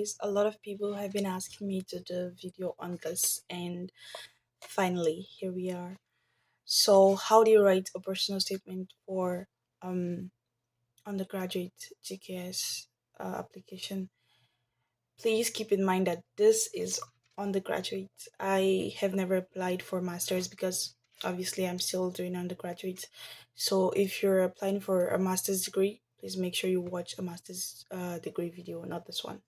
guys. A lot of people have been asking me to do video on this, and finally, here we are. So, how do you write a personal statement for um undergraduate GKS application? Please keep in mind that this is undergraduate. I have never applied for masters because obviously I'm still doing undergraduate. So, if you're applying for a master's degree, please make sure you watch a master's degree video, not this one.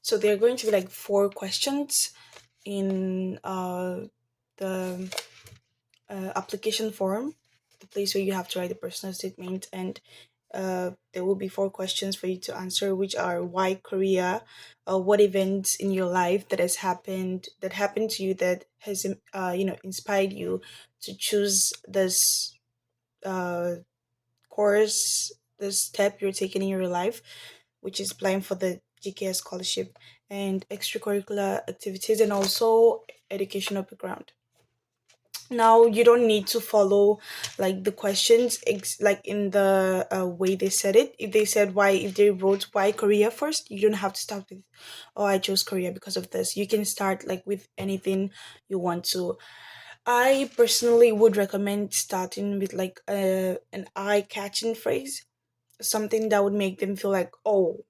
So there are going to be like four questions in the application form, the place where you have to write a personal statement, and there will be four questions for you to answer, which are why Korea, what events in your life that happened to you that has inspired you to choose this uh, course, this step you're taking in your life, which is applying for the GKS scholarship, and extracurricular activities, and also educational background. Now you don't need to follow like the questions like in the way they said it. If they said why, if they wrote why Korea first, you don't have to start with, oh, I chose Korea because of this. You can start like with anything you want to. I personally would recommend starting with like an eye-catching phrase, something that would make them feel like, oh,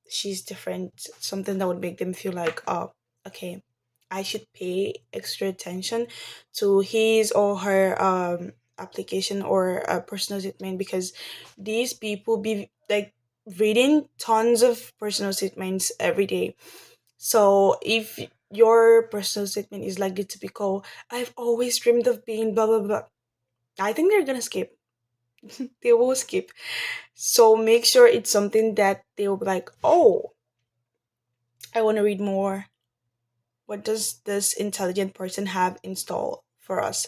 she's different, something that would make them feel like, oh, okay, I should pay extra attention to his or her application or personal statement, because these people be like reading tons of personal statements every day. So if your personal statement is like the typical, I've always dreamed of being blah blah blah, I think they're gonna skip. They will skip. So make sure it's something that they will be like, oh, I want to read more. What does this intelligent person have installed for us?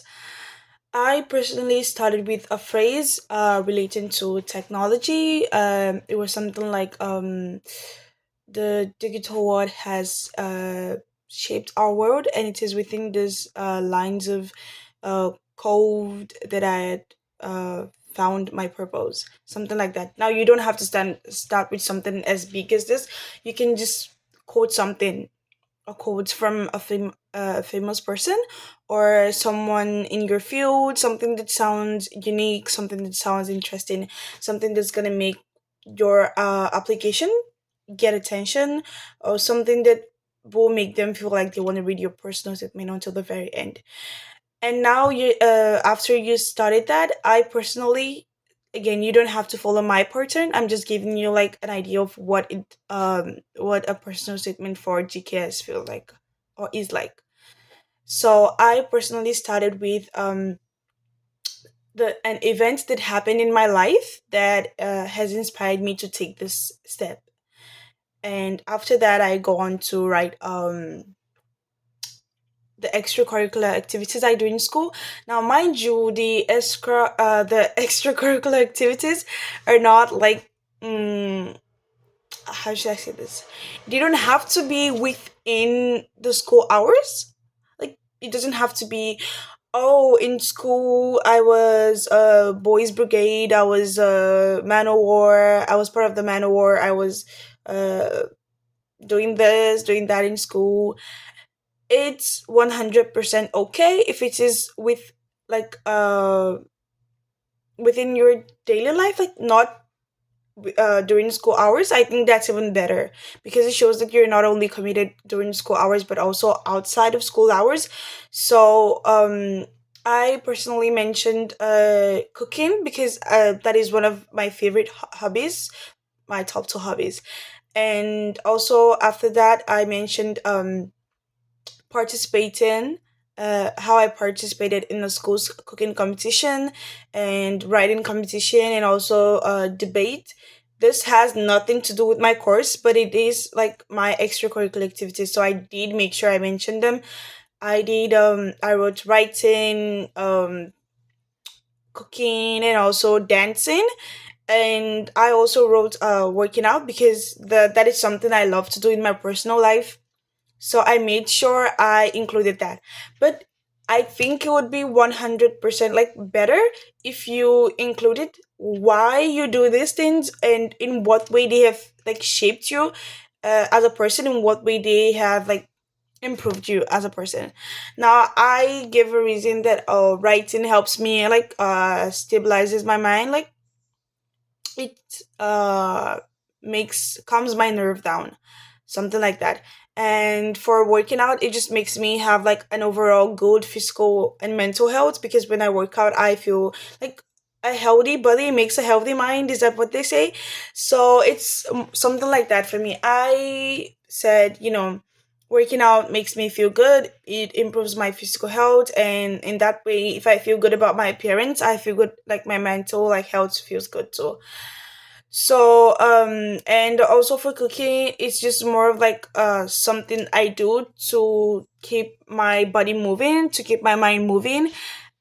I personally started with a phrase relating to technology. It was something like the digital world has shaped our world, and it is within these lines of code that I had found my purpose. Something like that. Now you don't have to start with something as big as this. You can just quote something, a quote from a famous person or someone in your field, something that sounds unique, something that sounds interesting, something that's gonna make your application get attention, or something that will make them feel like they want to read your personal statement until the very end. And now you after you started that, I personally, again, you don't have to follow my pattern. I'm just giving you like an idea of what a personal statement for GKS feel like or is like. So I personally started with the an event that happened in my life that has inspired me to take this step. And after that, I go on to write the extracurricular activities I do in school. Now, mind you, the extracurricular activities are not like, how should I say this? They don't have to be within the school hours. Like, it doesn't have to be, oh, in school I was a boys brigade, I was a man o' war, I was part of the man o' war, I was uh doing this, doing that in school. It's 100% okay if it is with like within your daily life, like not during school hours. I think that's even better because it shows that you're not only committed during school hours but also outside of school hours. So I personally mentioned cooking because that is one of my favorite hobbies, my top two hobbies. And also after that I mentioned participating, how I participated in the school's cooking competition and writing competition, and also debate. This has nothing to do with my course, but it is like my extracurricular activities. So I did make sure I mentioned them. I wrote writing, cooking, and also dancing. And I also wrote working out because that is something I love to do in my personal life, so I made sure I included that. But I think it would be 100% like better if you included why you do these things and in what way they have like shaped you, as a person, in what way they have like improved you as a person. Now I give a reason that writing helps me like stabilizes my mind, like it makes calms my nerve down, something like that. And for working out, it just makes me have like an overall good physical and mental health, because when I work out I feel like a healthy body makes a healthy mind, is that what they say? So it's something like that for me. I said, working out makes me feel good, it improves my physical health, and in that way, if I feel good about my appearance, I feel good, like my mental like health feels good too. So and also for cooking, it's just more of like something I do to keep my body moving, to keep my mind moving.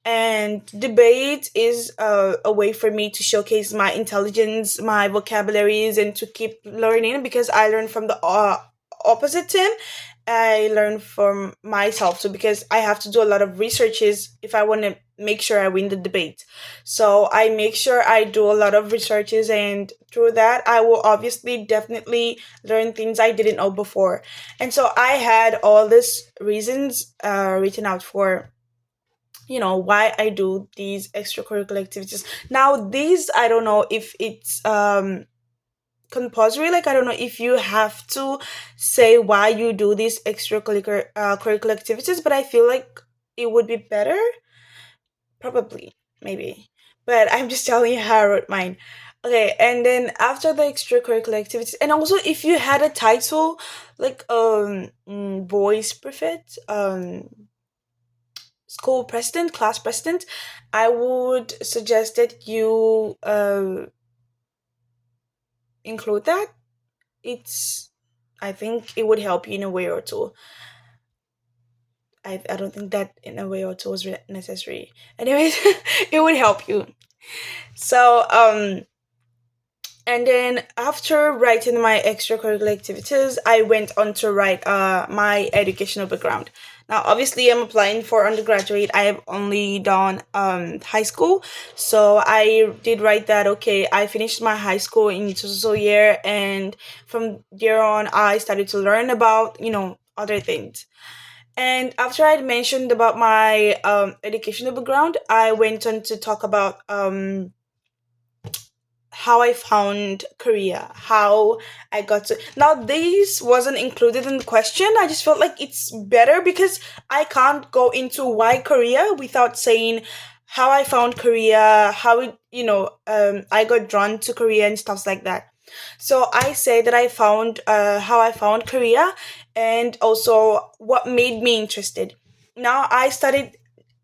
And debate is a way for me to showcase my intelligence, my vocabularies, and to keep learning, because I learn from the opposite team. I learn from myself too, because I have to do a lot of researches if I want to make sure I win the debate. So I make sure I do a lot of researches, and through that I will obviously definitely learn things I didn't know before. And so I had all these reasons written out for why I do these extracurricular activities. Now these, I don't know if it's compulsory, like I don't know if you have to say why you do these extracurricular curricular activities, but I feel like it would be better, probably, maybe, but I'm just telling you how I wrote mine. Okay, and then after the extracurricular activities, and also if you had a title like voice prefect, school president, class president, I would suggest that you include that. It's, I think it would help you in a way or two. I don't think that in a way or two is necessary. Anyways, it would help you. So and then after writing my extracurricular activities, I went on to write my educational background. Now, obviously, I'm applying for undergraduate. I have only done high school, so I did write that. Okay, I finished my high school in so year, and from there on, I started to learn about other things. And after I mentioned about my educational background, I went on to talk about how I found Korea, how I got to. Now, this wasn't included in the question. I just felt like it's better because I can't go into why Korea without saying how I found Korea, how I got drawn to Korea and stuff like that. So I say that I found how I found Korea, and also what made me interested. Now I started.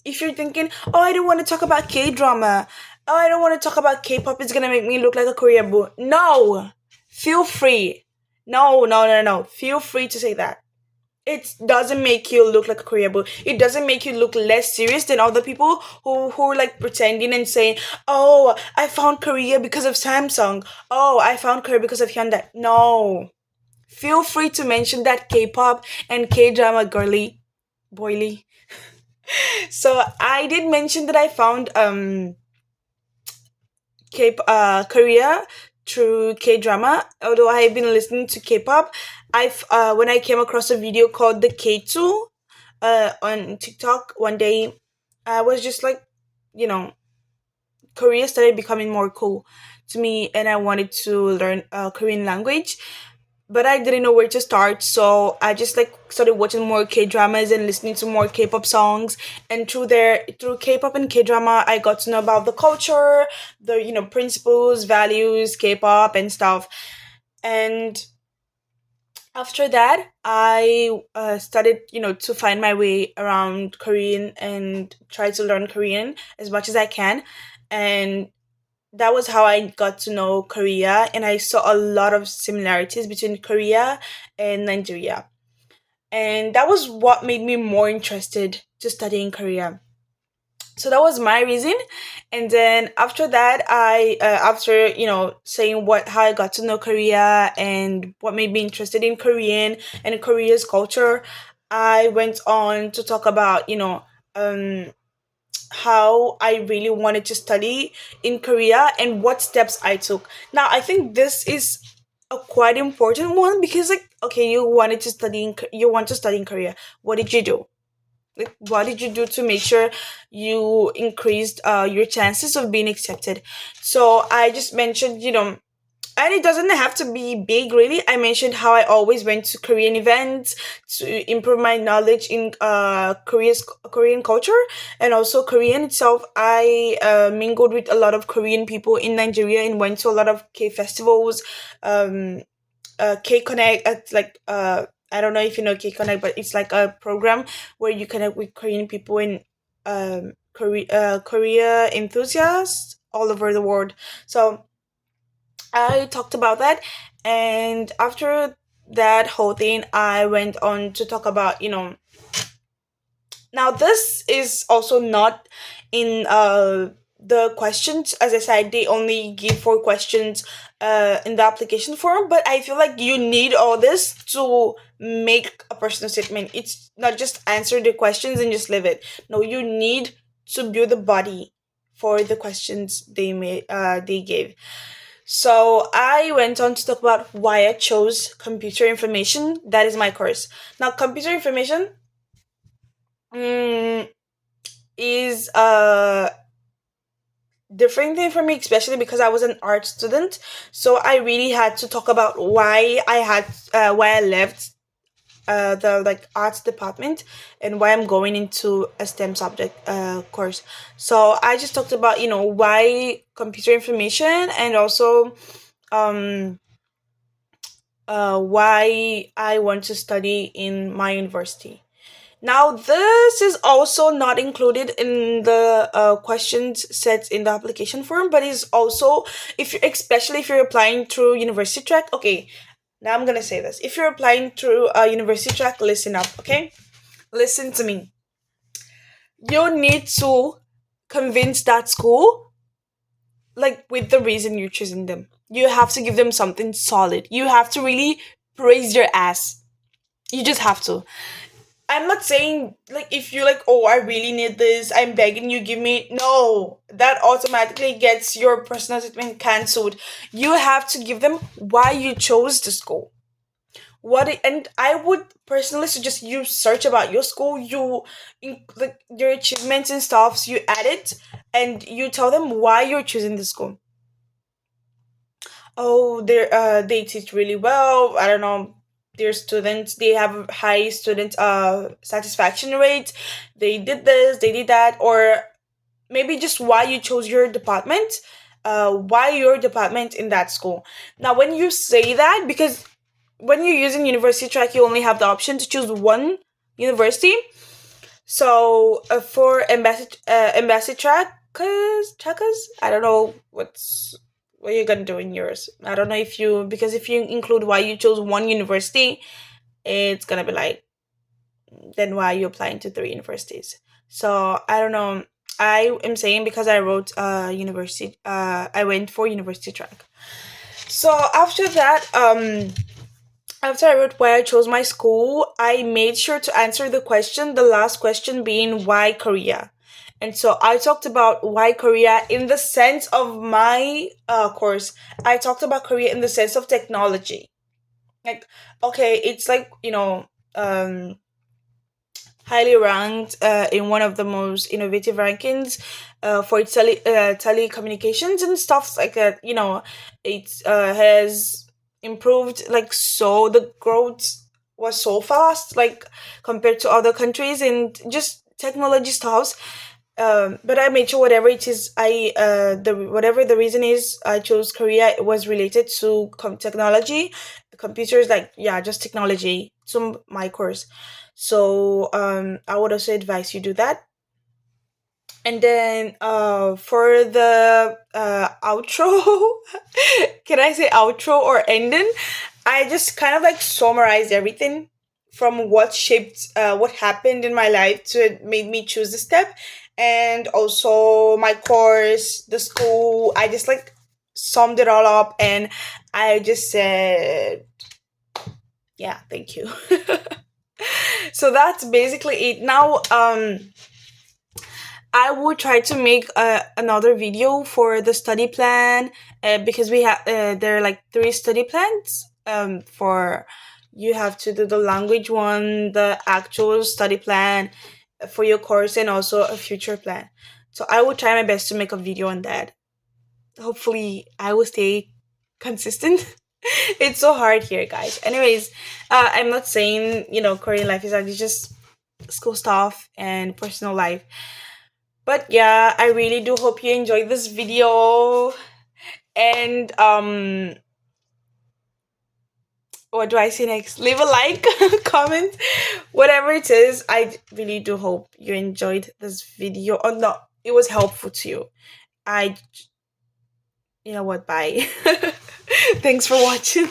If you're thinking, oh, I don't want to talk about K drama, oh, I don't want to talk about K-pop, it's gonna make me look like a Korean boo. No, feel free. No, no, no, no. Feel free to say that. It doesn't make you look like a Korean boo. It doesn't make you look less serious than other people who are like pretending and saying, "Oh, I found Korea because of Samsung. Oh, I found Korea because of Hyundai." No, feel free to mention that K-pop and K-drama girly, boily. So I did mention that I found Korea through K drama. Although I have been listening to K-pop, I've when I came across a video called the K2 on TikTok one day, I was just like, you know, Korea started becoming more cool to me, and I wanted to learn Korean language, but I didn't know where to start. So I just like started watching more K dramas and listening to more K-pop songs. And through K-pop and K drama, I got to know about the culture, the principles, values, K-pop and stuff. And after that, I started to find my way around Korean and try to learn Korean as much as I can. And that was how I got to know Korea, and I saw a lot of similarities between Korea and Nigeria. And that was what made me more interested to study in Korea. So that was my reason. And then after that, after saying what how I got to know Korea and what made me interested in Korean and Korea's culture, I went on to talk about um how I really wanted to study in Korea and what steps I took. Now, I think this is a quite important one because, like, okay, you want to study in Korea. What did you do? Like, what did you do to make sure you increased your chances of being accepted? So I just mentioned, and it doesn't have to be big, really. I mentioned how I always went to Korean events to improve my knowledge in Korean culture and also Korean itself. I mingled with a lot of Korean people in Nigeria and went to a lot of K festivals. um, K Connect, I don't know if you know K Connect, but it's like a program where you connect with Korean people and Korea enthusiasts all over the world. So I talked about that, and after that whole thing, I went on to talk about, now this is also not in the questions. As I said, they only give 4 questions in the application form, but I feel like you need all this to make a personal statement. It's not just answer the questions and just leave it. No, you need to build the body for the questions they gave. So I went on to talk about why I chose computer information. That is my course. Now, computer information, mm, is a different thing for me, especially because I was an art student. So I really had to talk about why I left the like arts department and why I'm going into a STEM subject course. So I just talked about, why computer information, and also um why I want to study in my university. Now, this is also not included in the questions set in the application form, but is also, especially if you're applying through university track. Okay, now I'm gonna say this. If you're applying through a university track, listen up, okay? Listen to me. You need to convince that school, like, with the reason you're choosing them. You have to give them something solid. You have to really praise your ass. You just have to. I'm not saying, like, if you like, oh, I really need this, I'm begging you, give me. No, that automatically gets your personal statement cancelled. You have to give them why you chose the school. And I would personally suggest you search about your school, like your achievements and stuff, so you add it, and you tell them why you're choosing the school. Oh, they teach really well. I don't know. Their students, they have high student satisfaction rate. They did this, they did that, or maybe just why you chose your department. Why your department in that school. Now, when you say that, because when you're using university track, you only have the option to choose one university. So for embassy trackers, I don't know what you're gonna do in yours. I don't know because if you include why you chose one university, it's gonna be like, then why are you applying to 3 universities? So I don't know. I am saying because I wrote university. I went for university track. So after I wrote why I chose my school, I made sure to answer the last question being why Korea. And so I talked about why Korea in the sense of my course. I talked about Korea in the sense of technology. Like, okay, it's like, highly ranked in one of the most innovative rankings for its telecommunications and stuff like that. It has improved, like, so the growth was so fast, like, compared to other countries and just technology stuffs. But I made sure whatever it is, whatever the reason is, I chose Korea. It was related to technology, computers, like, yeah, just technology. So my course. So I would also advise you do that. And then for the outro, can I say outro or ending? I just kind of like summarized everything from what happened in my life to made me choose the step, and also my course, the school. I just like summed it all up, and I just said, yeah, thank you. So that's basically it. Now, I will try to make another video for the study plan, because we have there are like three study plans. For you have to do the language one, the actual study plan for your course, and also a future plan. So I will try my best to make a video on that. Hopefully, I will stay consistent. It's so hard here, guys. Anyways, I'm not saying Korean life is hard. It's just school stuff and personal life. But yeah, I really do hope you enjoyed this video. And what do I say next? Leave a like, comment, whatever it is. I really do hope you enjoyed this video. Oh no, it was helpful to you. I, you know what? Bye. Thanks for watching.